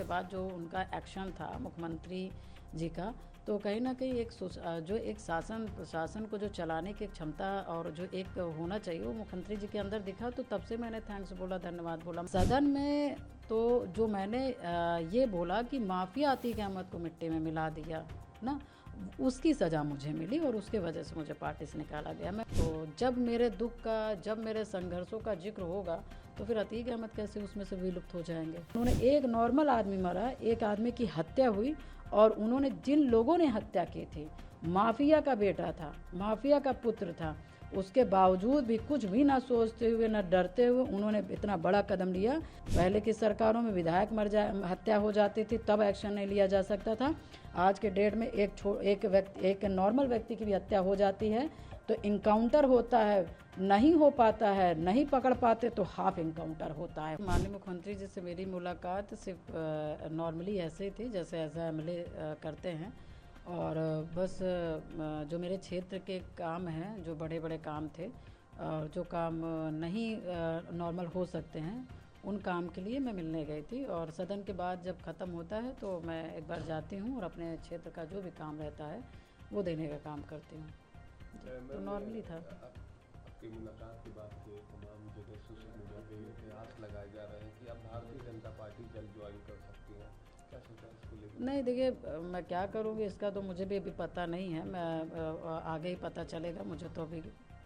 बाद जो उनका एक्शन था मुख्यमंत्री जी का, तो कहीं ना कहीं जो एक शासन को जो चलाने की क्षमता और जो एक होना चाहिए वो मुख्यमंत्री जी के अंदर दिखा। तो तब से मैंने थैंक्स बोला, धन्यवाद बोला सदन में। तो जो मैंने ये बोला कि माफिया अतीक अहमद को मिट्टी में मिला दिया ना, उसकी सज़ा मुझे मिली और उसके वजह से मुझे पार्टी से निकाला गया। मैं तो जब मेरे दुख का, जब मेरे संघर्षों का जिक्र होगा तो फिर अतीक अहमद कैसे उसमें से विलुप्त हो जाएंगे। उन्होंने एक नॉर्मल आदमी मरा, एक आदमी की हत्या हुई, और उन्होंने जिन लोगों ने हत्या की थी, माफिया का बेटा था, माफिया का पुत्र था, उसके बावजूद भी कुछ भी ना सोचते हुए ना डरते हुए उन्होंने इतना बड़ा कदम लिया। पहले की सरकारों में विधायक हत्या हो जाती थी तब एक्शन नहीं लिया जा सकता था। आज के डेट में एक नॉर्मल व्यक्ति की भी हत्या हो जाती है तो इनकाउंटर होता है, नहीं हो पाता है, नहीं पकड़ पाते तो हाफ इनकाउंटर होता है। माननीय मुख्यमंत्री जी से मेरी मुलाकात सिर्फ नॉर्मली ऐसे ही थी जैसे एमएलए करते हैं, और बस जो मेरे क्षेत्र के काम हैं, जो बड़े बड़े काम थे और जो काम नहीं नॉर्मल हो सकते हैं, उन काम के लिए मैं मिलने गई थी। और सदन के बाद जब ख़त्म होता है तो मैं एक बार जाती हूँ और अपने क्षेत्र का जो भी काम रहता है वो देने का काम करती हूँ। तो नॉर्मली था। आपकी मुलाकात के बाद से तमाम जगह सोशल मीडिया पे आस लगाए जा रहे हैं कि अब भारतीय जनता पार्टी जल्द ज्वाइन कर सकती है, क्या सोचा इसको लेकर? नहीं, देखिए मैं क्या करूँगी इसका तो मुझे भी अभी पता नहीं है। मैं आगे ही पता चलेगा। मुझे तो अभी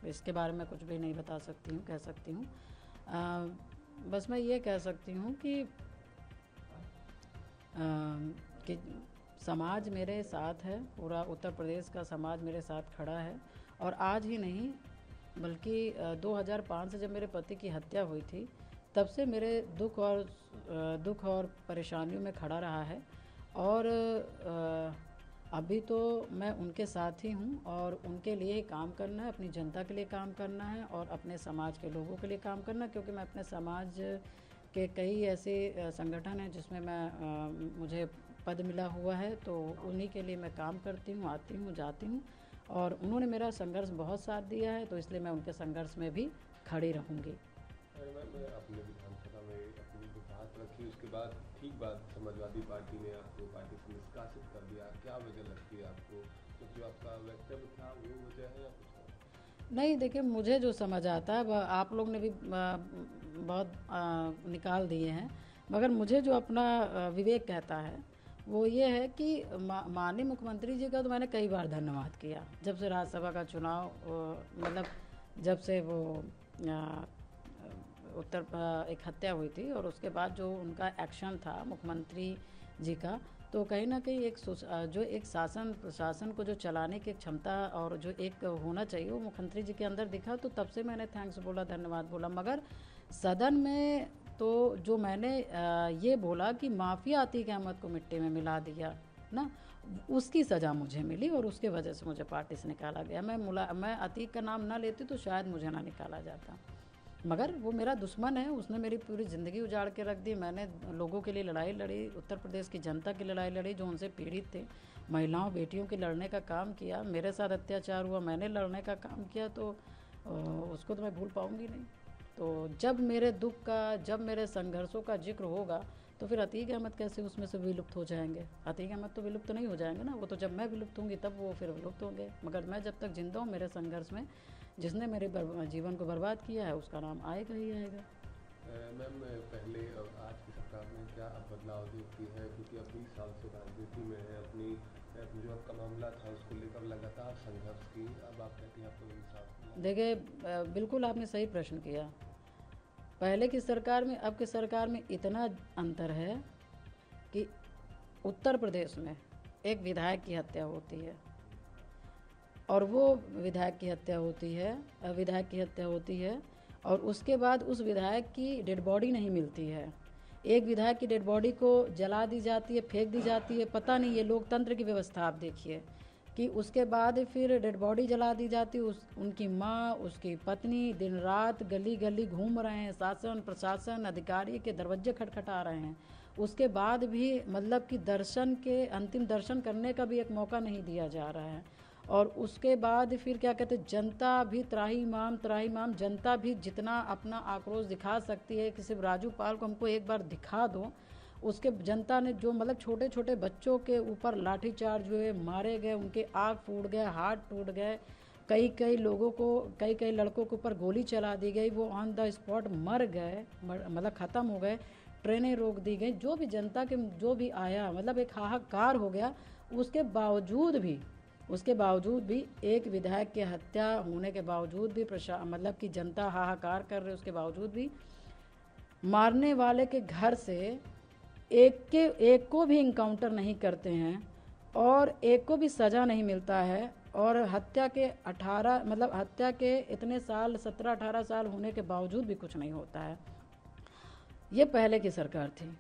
इसके बारे में कुछ भी नहीं बता सकती हूँ, कह सकती हूँ। बस मैं ये कह सकती हूँ कि समाज मेरे साथ है, पूरा उत्तर प्रदेश का समाज मेरे साथ खड़ा है। और आज ही नहीं बल्कि 2005 से जब मेरे पति की हत्या हुई थी तब से मेरे दुख और परेशानियों में खड़ा रहा है। और अभी तो मैं उनके साथ ही हूँ और उनके लिए ही काम करना है, अपनी जनता के लिए काम करना है और अपने समाज के लोगों के लिए काम करना है। क्योंकि मैं अपने समाज के कई ऐसे संगठन हैं जिसमें मुझे पद मिला हुआ है, तो उन्हीं के लिए मैं काम करती हूँ, आती हूँ, जाती हूँ। और उन्होंने मेरा संघर्ष बहुत साथ दिया है, तो इसलिए मैं उनके संघर्ष में भी खड़ी रहूँगी। मैं अपने विधानसभा में अपनी जो बात रखी उसके बाद ठीक बाद समाजवादी पार्टी ने आपको पार्टी से निष्कासित कर दिया, क्या वजह लगती है आपको? तो जो आपका वक्तव्य था वो वजह है या कुछ और? नहीं, देखिए मुझे जो समझ आता है आप लोग ने भी बहुत निकाल दिए हैं, मगर मुझे जो अपना विवेक कहता है वो ये है कि माननीय मुख्यमंत्री जी का तो मैंने कई बार धन्यवाद किया। जब से राज्यसभा का चुनाव मतलब जब से वो एक हत्या हुई थी और उसके बाद जो उनका एक्शन था मुख्यमंत्री जी का, तो कहीं ना कहीं जो एक शासन को जो चलाने की क्षमता और जो एक होना चाहिए वो मुख्यमंत्री जी के अंदर दिखा। तो तब से मैंने थैंक्स बोला, धन्यवाद बोला। मगर सदन में तो जो मैंने ये बोला कि माफिया अतीक अहमद को मिट्टी में मिला दिया ना, उसकी सज़ा मुझे मिली और उसके वजह से मुझे पार्टी से निकाला गया। मैं अतीक का नाम ना लेती तो शायद मुझे ना निकाला जाता, मगर वो मेरा दुश्मन है, उसने मेरी पूरी ज़िंदगी उजाड़ के रख दी। मैंने लोगों के लिए लड़ाई लड़ी, उत्तर प्रदेश की जनता की लड़ाई लड़ी जो उनसे पीड़ित थे, महिलाओं बेटियों के लड़ने का काम किया। मेरे साथ अत्याचार हुआ, मैंने लड़ने का काम किया, तो उसको तो मैं भूल पाऊँगी नहीं। तो जब मेरे दुख का, जब मेरे संघर्षों का जिक्र होगा तो फिर अतीक अहमद कैसे उसमें से विलुप्त हो जाएंगे। अतीक अहमद तो विलुप्त नहीं हो जाएंगे ना, वो तो जब मैं विलुप्त होंगी तब वो फिर विलुप्त होंगे। मगर मैं जब तक जिंदा हूँ मेरे संघर्ष में, जिसने मेरे जीवन को बर्बाद किया है उसका नाम आएगा ही आएगा। मैम, पहले और आज की सरकार में क्या बदलाव देखती है? क्योंकि अब 20 साल से राजनीति में है, अपनी जो आपका मामला था उसको लेकर लगातार संघर्ष की, अब आप कहती हैं आपको इंसाफ मिला? देखिए बिल्कुल आपने सही प्रश्न किया। पहले की सरकार में अब की सरकार में इतना अंतर है कि उत्तर प्रदेश में एक विधायक की हत्या होती है और वो विधायक की हत्या होती है और उसके बाद उस विधायक की डेड बॉडी नहीं मिलती है। एक विधायक की डेड बॉडी को जला दी जाती है, फेंक दी जाती है। पता नहीं, ये लोकतंत्र की व्यवस्था आप देखिए कि उसके बाद फिर डेड बॉडी जला दी जाती है। उनकी माँ, उसकी पत्नी दिन रात गली गली घूम रहे हैं, शासन प्रशासन अधिकारी के दरवाजे खटखटा रहे हैं। उसके बाद भी मतलब कि अंतिम दर्शन करने का भी एक मौका नहीं दिया जा रहा है। और उसके बाद फिर क्या कहते हैं, जनता भी त्राहीमाम जनता भी जितना अपना आक्रोश दिखा सकती है कि सिर्फ राजू पाल को हमको एक बार दिखा दो, उसके जनता ने जो मतलब छोटे छोटे बच्चों के ऊपर लाठीचार्ज हुए, मारे गए, उनके आँख फूट गए, हाथ टूट गए, कई कई लोगों को, कई कई लड़कों के ऊपर गोली चला दी गई, वो ऑन द स्पॉट मर गए, मतलब ख़त्म हो गए, ट्रेनें रोक दी गई, जो भी जनता के जो भी आया, मतलब एक हाहाकार हो गया। उसके बावजूद भी एक विधायक की हत्या होने के बावजूद भी मतलब कि जनता हाहाकार कर रही, उसके बावजूद भी मारने वाले के घर से एक को भी इनकाउंटर नहीं करते हैं और एक को भी सज़ा नहीं मिलता है। और हत्या के इतने साल 17-18 साल होने के बावजूद भी कुछ नहीं होता है। ये पहले की सरकार थी।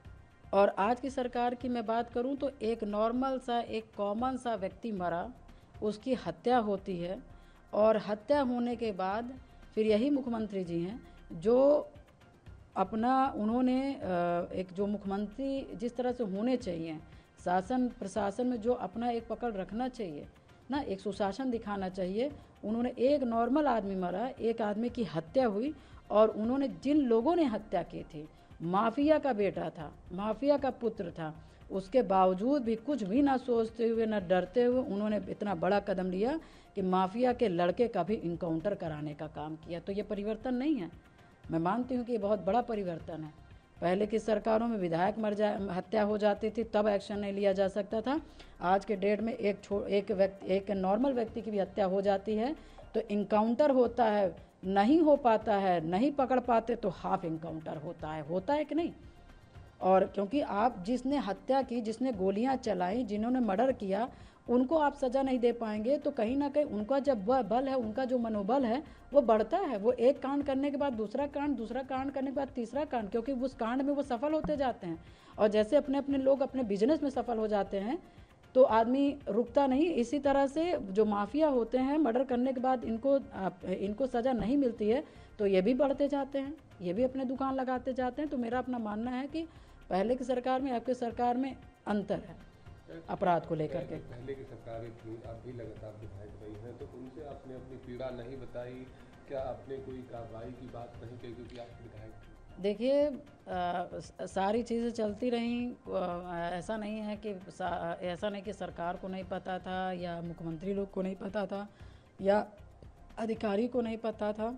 और आज की सरकार की मैं बात करूं तो एक नॉर्मल सा, एक कॉमन सा व्यक्ति मरा, उसकी हत्या होती है और हत्या होने के बाद फिर यही मुख्यमंत्री जी हैं जो उन्होंने एक जो मुख्यमंत्री जिस तरह से होने चाहिए, शासन प्रशासन में जो अपना एक पकड़ रखना चाहिए ना, एक सुशासन दिखाना चाहिए, उन्होंने एक नॉर्मल आदमी मरा, एक आदमी की हत्या हुई और उन्होंने जिन लोगों ने हत्या की थी, माफिया का बेटा था, माफिया का पुत्र था, उसके बावजूद भी कुछ भी ना सोचते हुए ना डरते हुए उन्होंने इतना बड़ा कदम लिया कि माफिया के लड़के का भी इनकाउंटर कराने का काम किया। तो ये परिवर्तन नहीं है, मैं मानती हूँ कि ये बहुत बड़ा परिवर्तन है। पहले की सरकारों में विधायक हत्या हो जाती थी तब एक्शन नहीं लिया जा सकता था। आज के डेट में एक नॉर्मल व्यक्ति की भी हत्या हो जाती है तो इनकाउंटर होता है, नहीं हो पाता है, नहीं पकड़ पाते तो हाफ इनकाउंटर होता है कि नहीं। और क्योंकि आप जिसने हत्या की, जिसने गोलियां चलाई, जिन्होंने मर्डर किया, उनको आप सज़ा नहीं दे पाएंगे तो कहीं ना कहीं उनका जब वह बल है, उनका जो मनोबल है वो बढ़ता है। वो एक कांड करने के बाद दूसरा कांड करने के बाद तीसरा कांड, क्योंकि उस कांड में वो सफल होते जाते हैं। और जैसे अपने अपने लोग अपने बिजनेस में सफल हो जाते हैं तो आदमी रुकता नहीं। इसी तरह से जो माफिया होते हैं, मर्डर करने के बाद इनको सज़ा नहीं मिलती है तो ये भी बढ़ते जाते हैं, ये भी अपने दुकान लगाते जाते हैं। तो मेरा अपना मानना है कि पहले की सरकार में आपकी सरकार में अंतर है अपराध को लेकर के। पहले की सरकारें थी, आप भी लगातार विधायक रही हैं, तो उनसे आपने अपनी पीड़ा नहीं बताई, क्या आपने कोई कार्रवाई की बात नहीं की क्योंकि आप विधायक थे? देखिए सारी चीज़ें चलती रहीं, ऐसा नहीं कि सरकार को नहीं पता था या मुख्यमंत्री लोग को नहीं पता था या अधिकारी को नहीं पता था,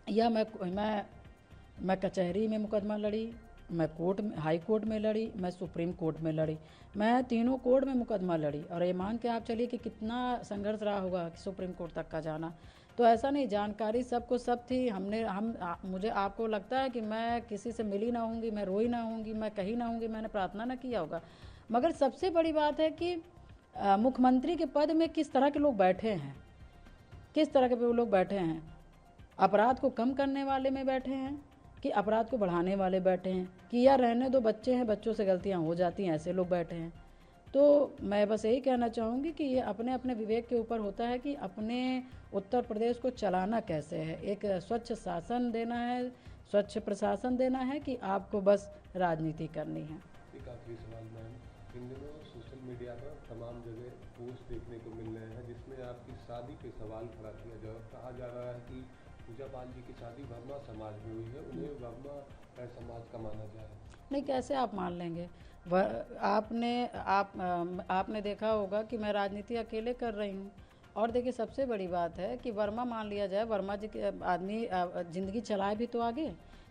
या मैं कचहरी में मुकदमा लड़ी, मैं हाई कोर्ट में लड़ी, मैं सुप्रीम कोर्ट में लड़ी, मैं तीनों कोर्ट में मुकदमा लड़ी। और ये मान के आप चलिए कि कितना संघर्ष रहा होगा कि सुप्रीम कोर्ट तक का जाना। तो ऐसा नहीं, जानकारी सबको सब थी। मुझे आपको लगता है कि मैं किसी से मिली ना होंगी, मैं रोई ना होंगी, मैं कहीं ना होंगी, मैंने प्रार्थना ना किया होगा। मगर सबसे बड़ी बात है कि मुख्यमंत्री के पद में किस तरह के लोग बैठे हैं, किस तरह के लोग बैठे हैं। अपराध को कम करने वाले में बैठे हैं कि अपराध को बढ़ाने वाले बैठे हैं, कि यार रहने दो, बच्चे हैं, बच्चों से गलतियां हो जाती हैं, ऐसे लोग बैठे हैं। तो मैं बस यही कहना चाहूँगी कि ये अपने अपने विवेक के ऊपर होता है कि अपने उत्तर प्रदेश को चलाना कैसे है। एक स्वच्छ शासन देना है, स्वच्छ प्रशासन देना है कि आपको बस राजनीति करनी है। एक आखिरी सवाल मैम, इन दिनों सोशल मीडिया पर तमाम जगह पोस्ट देखने को मिल रहे हैं जिसमें आपकी शादी पे सवाल खड़ा किया कहा जा रहा है कि पूजा पाल जी की शादी वर्मा समाज में हुई है, उन्हें वर्मा समाज का माना जाए। नहीं, कैसे आप मान लेंगे? आपने देखा होगा कि मैं राजनीति अकेले कर रही हूँ। और देखिए सबसे बड़ी बात है कि वर्मा मान लिया जाए, वर्मा जी के आदमी ज़िंदगी चलाए भी तो आगे।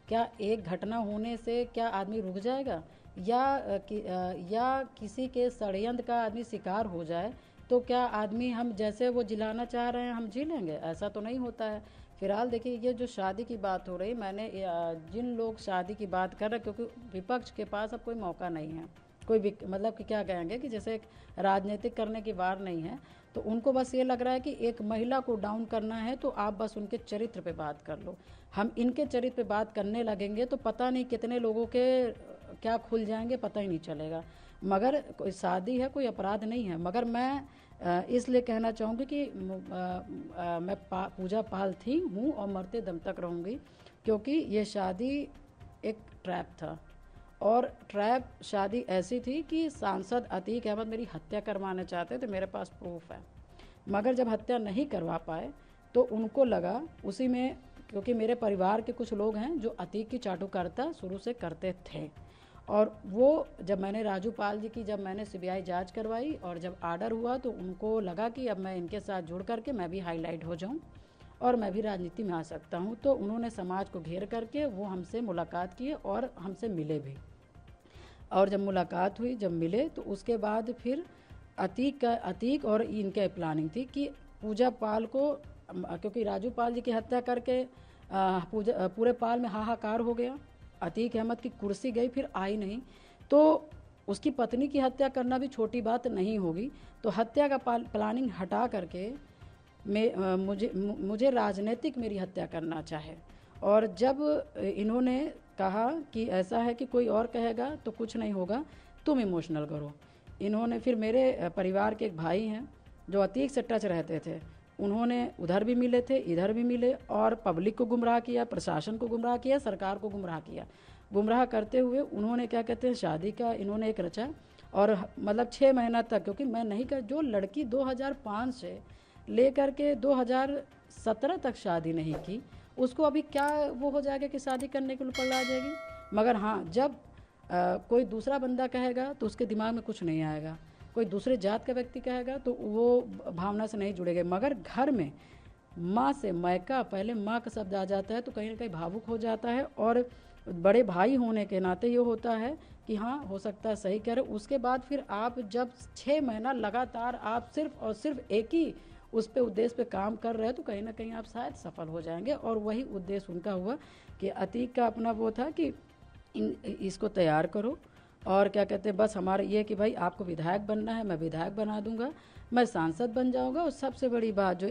क्या एक घटना होने से क्या आदमी रुक जाएगा? या किसी के षड्यंत्र का आदमी शिकार हो जाए तो क्या आदमी हम जैसे वो जिलाना चाह रहे हैं हम जी लेंगे? ऐसा तो नहीं होता है। फिलहाल देखिए ये जो शादी की बात हो रही, मैंने जिन लोग शादी की बात कर रहे, क्योंकि विपक्ष के पास अब कोई मौका नहीं है, कोई भी मतलब कि क्या कहेंगे कि जैसे राजनीतिक करने की बात नहीं है, तो उनको बस ये लग रहा है कि एक महिला को डाउन करना है तो आप बस उनके चरित्र पे बात कर लो। हम इनके चरित्र पे बात करने लगेंगे तो पता नहीं कितने लोगों के क्या खुल जाएंगे, पता ही नहीं चलेगा। मगर कोई शादी है, कोई अपराध नहीं है। मगर मैं इसलिए कहना चाहूँगी कि मैं पूजा पाल थी, हूँ और मरते दम तक रहूँगी, क्योंकि ये शादी एक ट्रैप था। और ट्रैप शादी ऐसी थी कि सांसद अतीक अहमद मेरी हत्या करवाना चाहते थे, मेरे पास प्रूफ है। मगर जब हत्या नहीं करवा पाए तो उनको लगा उसी में, क्योंकि मेरे परिवार के कुछ लोग हैं जो अतीक की चाटुकारिता शुरू से करते थे और वो जब मैंने राजू पाल जी की जब मैंने सीबीआई जांच करवाई और जब आर्डर हुआ तो उनको लगा कि अब मैं इनके साथ जुड़ करके मैं भी हाईलाइट हो जाऊं और मैं भी राजनीति में आ सकता हूं। तो उन्होंने समाज को घेर करके वो हमसे मुलाकात किए और हमसे मिले भी। और जब मुलाकात हुई, जब मिले, तो उसके बाद फिर अतीक और इनके प्लानिंग थी कि पूजा पाल को, क्योंकि राजू पाल जी की हत्या करके पूरे पाल में हाहाकार हो गया। अतीक अहमद की कुर्सी गई, फिर आई नहीं, तो उसकी पत्नी की हत्या करना भी छोटी बात नहीं होगी। तो हत्या का प्लानिंग हटा करके मुझे राजनीतिक मेरी हत्या करना चाहे। और जब इन्होंने कहा कि ऐसा है कि कोई और कहेगा तो कुछ नहीं होगा, तुम इमोशनल करो। इन्होंने फिर मेरे परिवार के एक भाई हैं जो अतीक से टच रहते थे, उन्होंने उधर भी मिले थे, इधर भी मिले और पब्लिक को गुमराह किया, प्रशासन को गुमराह किया, सरकार को गुमराह किया। गुमराह करते हुए उन्होंने क्या कहते हैं शादी का इन्होंने एक रचा और मतलब 6 महीना तक, क्योंकि मैं नहीं कर, जो लड़की 2005 से लेकर के 2017 तक शादी नहीं की, उसको अभी क्या वो हो जाएगा कि शादी करने के लिए पड़ जाएगी। मगर हाँ, जब कोई दूसरा बंदा कहेगा तो उसके दिमाग में कुछ नहीं आएगा, कोई दूसरे जात का व्यक्ति कहेगा तो वो भावना से नहीं जुड़ेगा। मगर घर में माँ से मैका, पहले माँ का शब्द आ जाता है तो कहीं ना कहीं भावुक हो जाता है। और बड़े भाई होने के नाते ये होता है कि हाँ, हो सकता है सही कह रहे। उसके बाद फिर आप जब 6 महीना लगातार आप सिर्फ और सिर्फ एक ही उस पे उद्देश्य पे काम कर रहे हैं तो कहीं ना कहीं आप शायद सफल हो जाएंगे। और वही उद्देश्य उनका हुआ कि अतीक का अपना वो था कि इसको तैयार करो और क्या कहते हैं, बस हमारा ये कि भाई आपको विधायक बनना है, मैं विधायक बना दूंगा, मैं सांसद बन जाऊंगा। और सबसे बड़ी बात, जो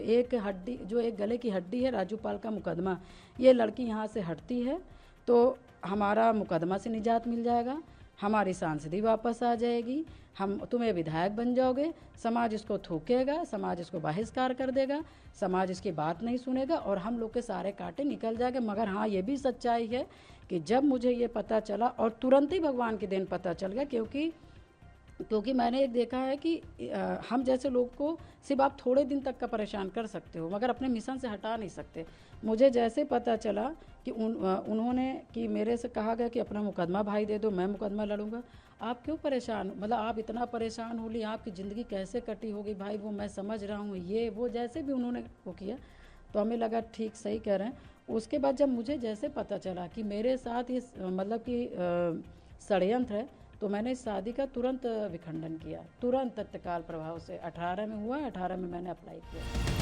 एक गले की हड्डी है राजू पाल का मुकदमा, ये लड़की यहाँ से हटती है तो हमारा मुकदमा से निजात मिल जाएगा, हमारी सांसदी वापस आ जाएगी, हम तुम्हें विधायक बन जाओगे। समाज इसको थूकेगा, समाज इसको बहिष्कार कर देगा, समाज इसकी बात नहीं सुनेगा और हम लोग के सारे कांटे निकल जाएंगे। मगर हाँ, ये भी सच्चाई है कि जब मुझे ये पता चला, और तुरंत ही भगवान के दिन पता चल गया, क्योंकि मैंने एक देखा है कि हम जैसे लोग को सिर्फ आप थोड़े दिन तक का परेशान कर सकते हो मगर अपने मिशन से हटा नहीं सकते। मुझे जैसे पता चला कि उन्होंने कि मेरे से कहा गया कि अपना मुकदमा भाई दे दो, मैं मुकदमा लड़ूंगा। आप क्यों परेशान, मतलब आप इतना परेशान हो ली, आपकी ज़िंदगी कैसे कटी होगी भाई, वो मैं समझ रहा हूँ, ये वो जैसे भी उन्होंने वो किया तो हमें लगा ठीक सही कह रहे हैं। उसके बाद जब मुझे जैसे पता चला कि मेरे साथ ये मतलब कि षड्यंत्र है, तो मैंने इस शादी का तुरंत विखंडन किया, तुरंत तत्काल प्रभाव से। 18 में हुआ, 18 में मैंने अप्लाई किया।